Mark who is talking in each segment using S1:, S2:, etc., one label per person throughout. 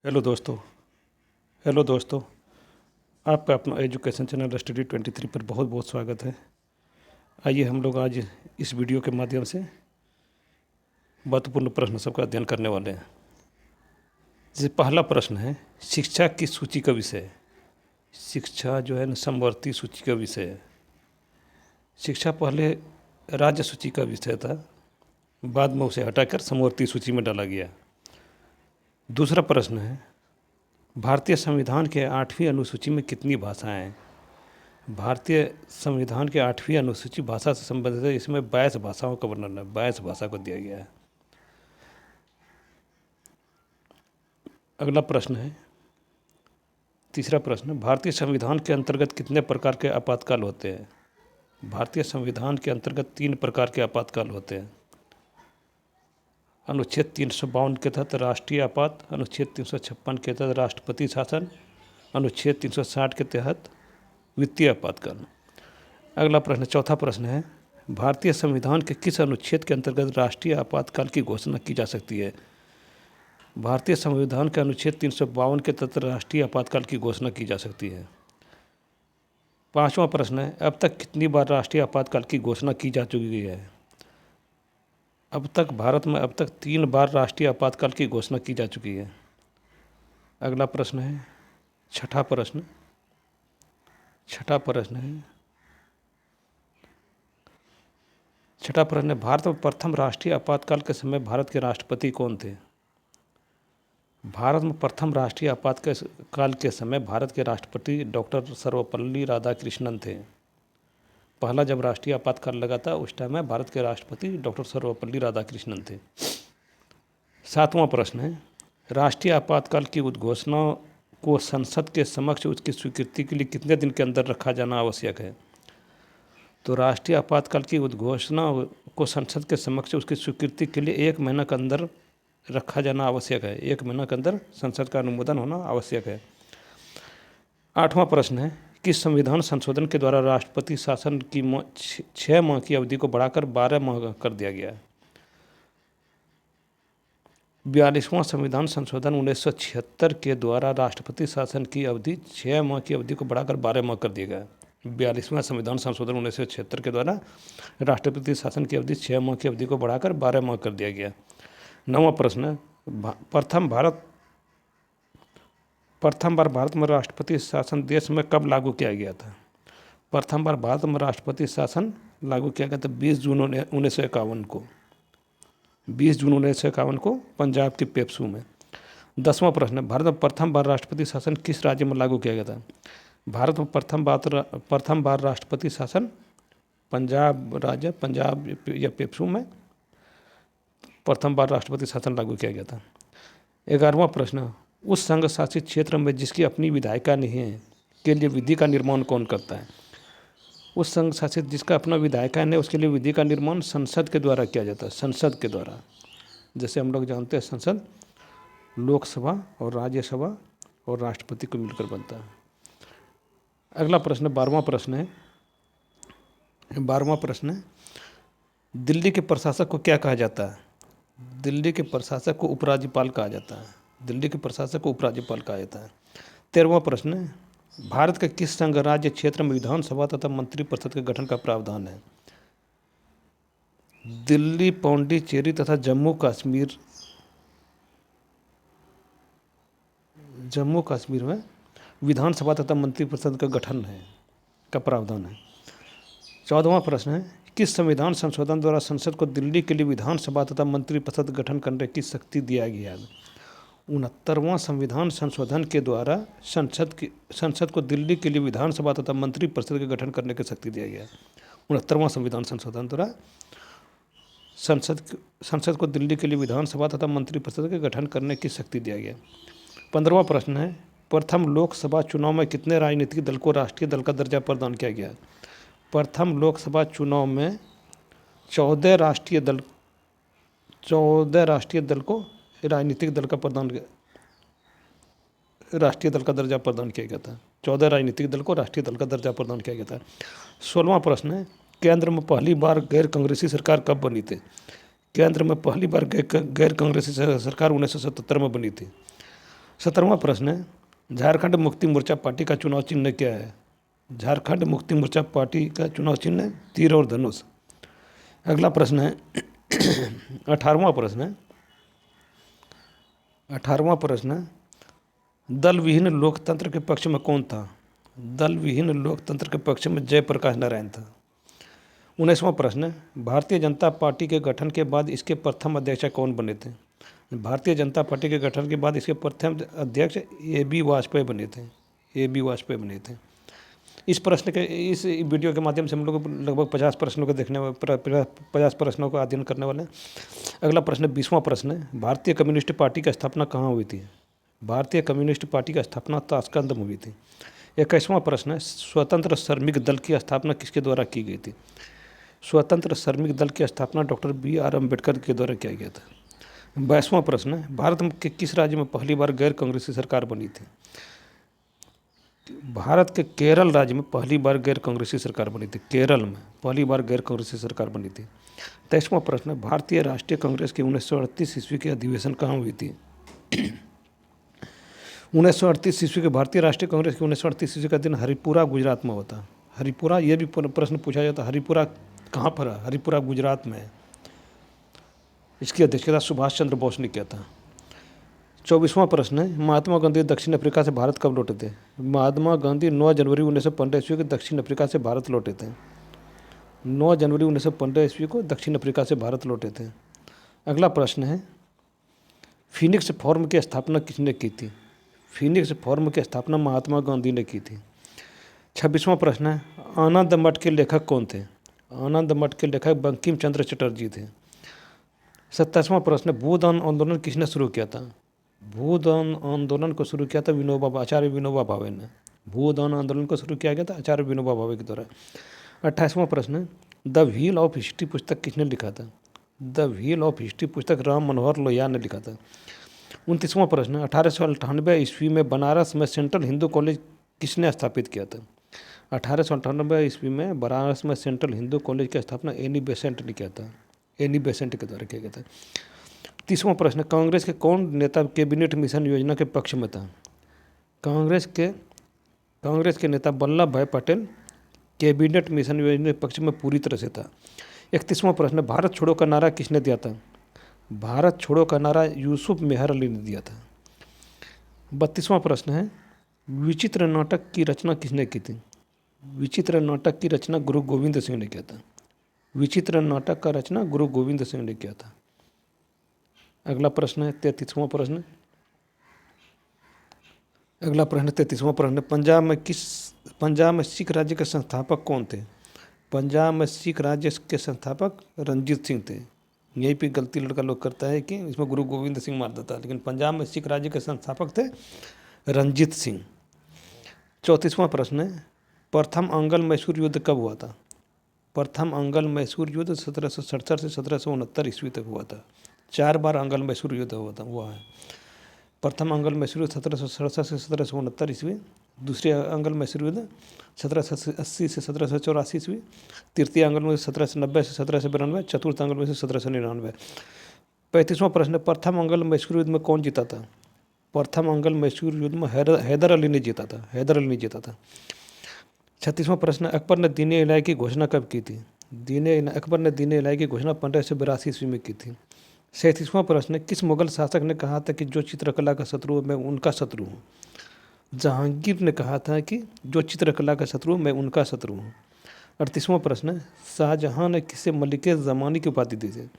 S1: Hello दोस्तों। Hello दोस्तों, आपका अपना एजुकेशन चैनल स्टडी 23 पर बहुत बहुत स्वागत है। आइए हम लोग आज इस वीडियो के माध्यम से महत्वपूर्ण प्रश्न सबका अध्ययन करने वाले हैं। जैसे पहला प्रश्न है, शिक्षा की सूची का विषय। शिक्षा जो है न समवर्ती सूची का विषय है। शिक्षा पहले राज्य सूची का विषय था, बाद में उसे हटाकर समवर्ती सूची में डाला गया। दूसरा प्रश्न है, भारतीय संविधान के 8वीं अनुसूची में कितनी भाषाएं हैं? भारतीय संविधान के 8वीं अनुसूची भाषा से संबंधित है। इसमें 22 भाषाओं का वर्णन है, 22 भाषा को दिया गया है। अगला प्रश्न है, तीसरा प्रश्न, भारतीय संविधान के अंतर्गत कितने प्रकार के आपातकाल होते हैं? भारतीय संविधान के अंतर्गत 3 प्रकार के आपातकाल होते हैं। अनुच्छेद 352 के तहत राष्ट्रीय आपात, अनुच्छेद 356 के तहत राष्ट्रपति शासन, अनुच्छेद 360 के तहत वित्तीय आपातकाल। अगला प्रश्न, चौथा प्रश्न है, भारतीय संविधान के किस अनुच्छेद के अंतर्गत राष्ट्रीय आपातकाल की घोषणा की जा सकती है? भारतीय संविधान के अनुच्छेद 352 के तहत राष्ट्रीय आपातकाल की घोषणा की जा सकती है। पांचवा प्रश्न है, अब तक कितनी बार राष्ट्रीय आपातकाल की घोषणा की जा चुकी है? अब तक भारत में 3 बार राष्ट्रीय आपातकाल की घोषणा की जा चुकी है। अगला प्रश्न है, छठा प्रश्न है, भारत में प्रथम राष्ट्रीय आपातकाल के समय भारत के राष्ट्रपति कौन थे? भारत में प्रथम राष्ट्रीय आपातकाल के समय भारत के राष्ट्रपति डॉक्टर सर्वपल्ली राधाकृष्णन थे। पहला जब राष्ट्रीय आपातकाल लगा था उस टाइम में भारत के राष्ट्रपति डॉक्टर सर्वपल्ली राधाकृष्णन थे। सातवां प्रश्न है, राष्ट्रीय आपातकाल की उद्घोषणा को संसद के समक्ष उसकी स्वीकृति के लिए कितने दिन के अंदर रखा जाना आवश्यक है? तो राष्ट्रीय आपातकाल की उद्घोषणा को संसद के समक्ष उसकी स्वीकृति के लिए 1 महीना के अंदर रखा जाना आवश्यक है। 1 महीना के अंदर संसद का अनुमोदन होना आवश्यक है। आठवां प्रश्न है, किस संविधान संशोधन के द्वारा राष्ट्रपति शासन की 6 माह की अवधि को बढ़ाकर 12 माह कर दिया गया है? 42वां संविधान संशोधन 1976 के द्वारा राष्ट्रपति शासन की अवधि 6 माह की अवधि को बढ़ाकर 12 माह कर दिया गया। 42वां संविधान संशोधन 1976 के द्वारा राष्ट्रपति शासन की अवधि 6 माह की अवधि को बढ़ाकर 12 माह कर दिया गया। 9वां प्रश्न, प्रथम बार भारत में राष्ट्रपति शासन देश में कब लागू किया गया था? प्रथम बार भारत में राष्ट्रपति शासन लागू किया गया था 20 जून 1951 को। 20 जून 1951 को पंजाब के पेप्सू में। 10वां प्रश्न, भारत में प्रथम बार राष्ट्रपति शासन किस राज्य में लागू किया गया था? भारत में प्रथम बार राष्ट्रपति शासन पंजाब राज्य, पंजाब या पेप्सू में प्रथम बार राष्ट्रपति शासन लागू किया गया था। 11वां प्रश्न, उस संघ शासित क्षेत्र में जिसकी अपनी विधायिका नहीं है के लिए विधि का निर्माण कौन करता है? उस संघ शासित जिसका अपना विधायिका नहीं, उसके लिए विधि का निर्माण संसद के द्वारा किया जाता है। संसद के द्वारा, जैसे हम लोग जानते हैं संसद लोकसभा और राज्यसभा और राष्ट्रपति को मिलकर बनता है। अगला प्रश्न 12वां प्रश्न है, दिल्ली के प्रशासक को क्या कहा जाता है? दिल्ली के प्रशासक को उपराज्यपाल कहा जाता है। 13वां प्रश्न है, भारत के किस संघ राज्य क्षेत्र में विधानसभा तथा मंत्रिपरिषद के गठन का प्रावधान है? दिल्ली, पौंडीचेरी तथा जम्मू कश्मीर में विधानसभा तथा मंत्रिपरिषद का गठन का प्रावधान है। 14वां प्रश्न है, किस संविधान संशोधन द्वारा संसद को दिल्ली के लिए विधानसभा तथा मंत्रिपरिषद गठन करने की शक्ति दिया गया है? 69वां संविधान संशोधन के द्वारा संसद को दिल्ली के लिए विधानसभा तथा मंत्रिपरिषद के गठन करने की शक्ति दिया गया। 69वां संविधान संशोधन द्वारा संसद को दिल्ली के लिए विधानसभा तथा मंत्रिपरिषद के गठन करने की शक्ति दिया गया। 15वां प्रश्न है, प्रथम लोकसभा चुनाव में कितने राजनीतिक दल को राष्ट्रीय दल का दर्जा प्रदान किया गया? प्रथम लोकसभा चुनाव में 14 राष्ट्रीय दल को राजनीतिक दल का राष्ट्रीय दल का दर्जा प्रदान किया गया था। 14 राजनीतिक दल को राष्ट्रीय दल का दर्जा प्रदान किया गया था। 16वां प्रश्न है, केंद्र में पहली बार गैर कांग्रेसी सरकार कब बनी थी? केंद्र में पहली बार गैर कांग्रेसी सरकार 1977 में बनी थी। 17वां प्रश्न है झारखंड मुक्ति मोर्चा पार्टी का चुनाव चिन्ह क्या है? झारखंड मुक्ति मोर्चा पार्टी का चुनाव चिन्ह है तीर और धनुष। अगला प्रश्न है 18वां प्रश्न है 18वां प्रश्न है दल विहीन लोकतंत्र के पक्ष में कौन था? दल विहीन लोकतंत्र के पक्ष में जयप्रकाश नारायण था। 19वां प्रश्न है भारतीय जनता पार्टी के गठन के बाद इसके प्रथम अध्यक्ष कौन बने थे? भारतीय जनता पार्टी के गठन के बाद इसके प्रथम अध्यक्ष ए.बी. वाजपेयी बने थे। ए.बी. वाजपेयी बने थे। इस प्रश्न के इस वीडियो के माध्यम से हम लोग लगभग 50 प्रश्नों को देखने 50 प्रश्नों का अध्ययन करने वाले हैं। अगला प्रश्न 20वां प्रश्न है भारतीय कम्युनिस्ट पार्टी की स्थापना कहाँ हुई थी? भारतीय कम्युनिस्ट पार्टी की स्थापना ताशकंद में हुई थी। 21वां प्रश्न है स्वतंत्र श्रमिक दल की स्थापना किसके द्वारा की गई थी? स्वतंत्र श्रमिक दल की स्थापना डॉक्टर बी.आर. अम्बेडकर के द्वारा किया गया था। 22वां प्रश्न है भारत के किस राज्य में पहली बार गैर कांग्रेसी सरकार बनी थी? भारत के केरल राज्य में पहली बार गैर कांग्रेसी सरकार बनी थी। केरल में पहली बार गैर कांग्रेसी सरकार बनी थी। 23वां प्रश्न है भारतीय राष्ट्रीय कांग्रेस की 1938 ईस्वी की अधिवेशन कहाँ हुई थी? 1938 ईस्वी के भारतीय राष्ट्रीय कांग्रेस की 1938 ईस्वी का दिन हरिपुरा गुजरात में होता। हरिपुरा, ये भी प्रश्न पूछा जाता, हरिपुरा कहाँ पर है? हरिपुरा गुजरात में है। इसकी अध्यक्षता सुभाष चंद्र बोस ने किया था। 24वां प्रश्न है महात्मा गांधी दक्षिण अफ्रीका से भारत कब लौटे थे? महात्मा गांधी 9 जनवरी 1915 ईस्वी को दक्षिण अफ्रीका से भारत लौटे थे। 9 जनवरी 1915 ईस्वी को दक्षिण अफ्रीका से भारत लौटे थे। अगला प्रश्न है फिनिक्स फॉर्म की स्थापना किसने की थी? फिनिक्स फॉर्म की स्थापना महात्मा गांधी ने की थी। 26वां प्रश्न है आनंद मठ के लेखक कौन थे? आनंद मठ के लेखक बंकिम चंद्र चटर्जी थे। 27वां प्रश्न भूदान आंदोलन किसने शुरू किया था? भूदान आंदोलन को शुरू किया था आचार्य विनोबा भावे ने। भूदान आंदोलन को शुरू किया गया था आचार्य विनोबा भावे के द्वारा। 28वां प्रश्न द व्हील ऑफ हिस्ट्री पुस्तक किसने लिखा था? द व्हील ऑफ हिस्ट्री पुस्तक राम मनोहर लोहिया ने लिखा था। 29वां प्रश्न 1898 ईस्वी में बनारस में सेंट्रल हिंदू कॉलेज किसने स्थापित किया था? 1898 ईस्वी में बनारस में सेंट्रल हिंदू कॉलेज की स्थापना एनी बेसेंट ने किया था। एनी बेसेंट के द्वारा किया गया था। 30वां प्रश्न कांग्रेस के कौन नेता कैबिनेट मिशन योजना के पक्ष में था? कांग्रेस के नेता वल्लभ भाई पटेल कैबिनेट मिशन योजना के पक्ष में पूरी तरह से था। 31वां प्रश्न भारत छोड़ो का नारा किसने दिया था? भारत छोड़ो का नारा यूसुफ मेहर अली ने दिया था। 32वां प्रश्न है विचित्र नाटक की रचना किसने की थी? विचित्र नाटक की रचना गुरु गोविंद सिंह ने किया था। विचित्र नाटक का रचना गुरु गोविंद सिंह ने किया था। अगला प्रश्न है 33वां प्रश्न। अगला प्रश्न 33वां प्रश्न पंजाब में सिख राज्य के संस्थापक कौन थे? पंजाब में सिख राज्य के संस्थापक रंजीत सिंह थे। यहीं पे गलती लड़का लोग करता है कि इसमें गुरु गोविंद सिंह मार देता है, लेकिन पंजाब में सिख राज्य के संस्थापक थे रंजीत सिंह। 34वां प्रश्न है प्रथम अंगल मैसूर युद्ध कब हुआ था? प्रथम अंगल मैसूर युद्ध 1767 से 1769 ईस्वी तक हुआ था। 4 बार अंगल मैसूर युद्ध हुआ है। प्रथम अंगल मैसूर युद्ध 1767 से 1769 ईस्वी, दूसरे अंगल मैसूर युद्ध 1780 से 1784 ईस्वी, तृतीय अंगल में 1790 से 1792, चतुर्थ अंगल में से 1799। 35वां प्रश्न प्रथम अंगल मैसूर युद्ध में कौन जीता था? प्रथम अंगल मैसूर युद्ध में हैदर अली ने जीता था। हैदर अली ने जीता था। 36वां प्रश्न अकबर ने दीन इलाही की घोषणा कब की थी? अकबर ने दीन इलाही की घोषणा 1582 ईस्वी में की थी। 37वां प्रश्न किस मुगल शासक ने कहा था कि जो चित्रकला का शत्रु मैं उनका शत्रु हूँ? जहांगीर ने कहा था कि जो चित्रकला का शत्रु मैं उनका शत्रु हूँ। 38वां प्रश्न शाहजहाँ ने किसे मलिके ज़मानी की उपाधि दी थी?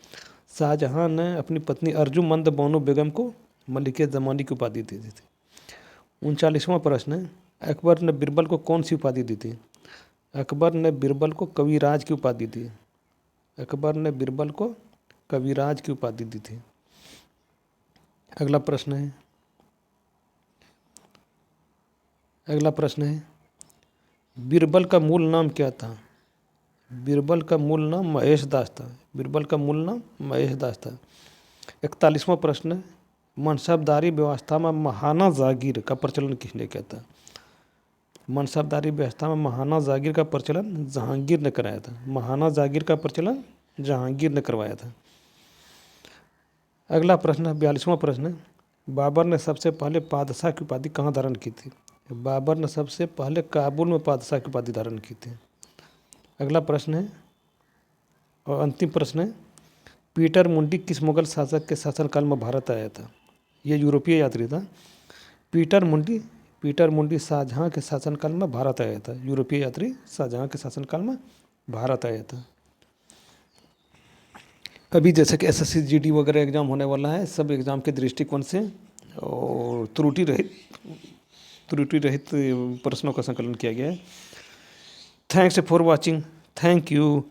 S1: शाहजहाँ ने अपनी पत्नी अर्जुमंद बानो बेगम को मलिके ज़मानी की उपाधि दी थी। 39वां प्रश्न अकबर ने बीरबल को कौन सी उपाधि दी थी? अकबर ने बीरबल को कविराज की उपाधि दी। अकबर ने बीरबल को कविराज की उपाधि दी थी। अगला प्रश्न है बीरबल का मूल नाम क्या था? बीरबल का मूल नाम महेश दास था। बीरबल का मूल नाम महेश दास था। 41वां प्रश्न मनसबदारी व्यवस्था में महाना जागीर का प्रचलन किसने किया था? मनसबदारी व्यवस्था में महाना जागीर का प्रचलन जहांगीर ने कराया था। महाना जागीर का प्रचलन जहांगीर ने करवाया था। अगला प्रश्न 42वां प्रश्न बाबर ने सबसे पहले बादशाह की उपाधि कहाँ धारण की थी? बाबर ने सबसे पहले काबुल में बादशाह की उपाधि धारण की थी। अगला प्रश्न है और अंतिम प्रश्न है, पीटर मुंडी किस मुगल शासक के शासनकाल में भारत आया था? ये यूरोपीय यात्री था। पीटर मुंडी शाहजहाँ के शासनकाल में भारत आया था। यूरोपीय यात्री शाहजहाँ के शासनकाल में भारत आया था। अभी जैसे कि एसएससी जीडी वगैरह एग्जाम होने वाला है, सब एग्जाम के दृष्टिकोण से और त्रुटि रहित प्रश्नों का संकलन किया गया है। Thanks for watching. Thank you.